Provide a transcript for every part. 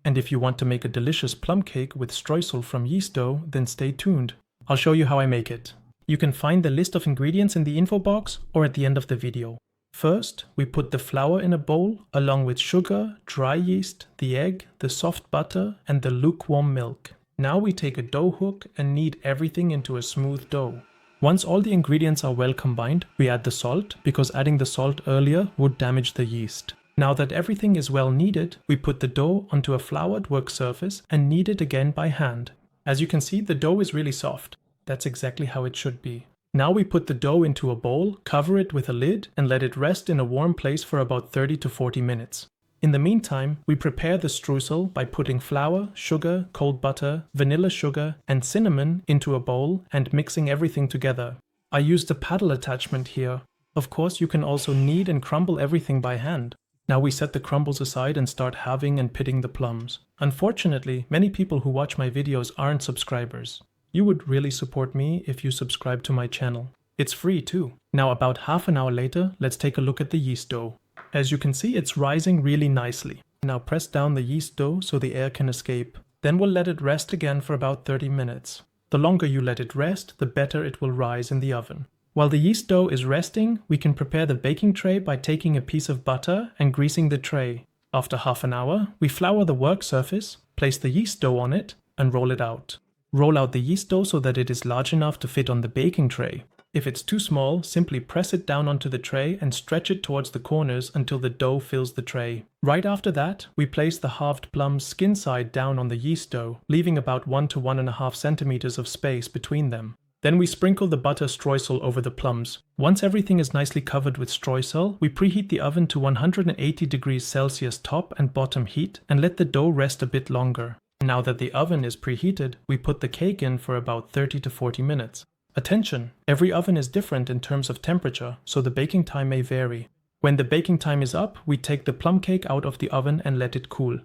And if you want to make a delicious plum cake with streusel from Yeast Dough, then stay tuned. I'll show you how I make it. You can find the list of ingredients in the info box or at the end of the video. First, we put the flour in a bowl along with sugar, dry yeast, the egg, the soft butter, and the lukewarm milk. Now we take a dough hook and knead everything into a smooth dough. Once all the ingredients are well combined, we add the salt, because adding the salt earlier would damage the yeast. Now that everything is well kneaded, we put the dough onto a floured work surface and knead it again by hand. As you can see, the dough is really soft. That's exactly how it should be. Now we put the dough into a bowl, cover it with a lid, and let it rest in a warm place for about 30 to 40 minutes. In the meantime, we prepare the streusel by putting flour, sugar, cold butter, vanilla sugar, and cinnamon into a bowl and mixing everything together. I used a paddle attachment here. Of course, you can also knead and crumble everything by hand. Now we set the crumbles aside and start halving and pitting the plums. Unfortunately, many people who watch my videos aren't subscribers. You would really support me if you subscribe to my channel. It's free too. Now about half an hour later, let's take a look at the yeast dough. As you can see, it's rising really nicely. Now press down the yeast dough so the air can escape. Then we'll let it rest again for about 30 minutes. The longer you let it rest, the better it will rise in the oven. While the yeast dough is resting, we can prepare the baking tray by taking a piece of butter and greasing the tray. After half an hour, we flour the work surface, place the yeast dough on it, and roll it out. Roll out the yeast dough so that it is large enough to fit on the baking tray. If it's too small, simply press it down onto the tray and stretch it towards the corners until the dough fills the tray. Right after that, we place the halved plums skin side down on the yeast dough, leaving about 1 to 1.5 centimeters of space between them. Then we sprinkle the butter streusel over the plums. Once everything is nicely covered with streusel, we preheat the oven to 180 degrees Celsius top and bottom heat and let the dough rest a bit longer. Now that the oven is preheated, we put the cake in for about 30 to 40 minutes. Attention! Every oven is different in terms of temperature, so the baking time may vary. When the baking time is up, we take the plum cake out of the oven and let it cool.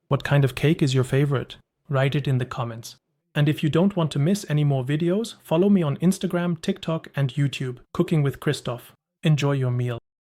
What kind of cake is your favorite? Write it in the comments. And if you don't want to miss any more videos, follow me on Instagram, TikTok, and YouTube, Cooking with Christoph. Enjoy your meal.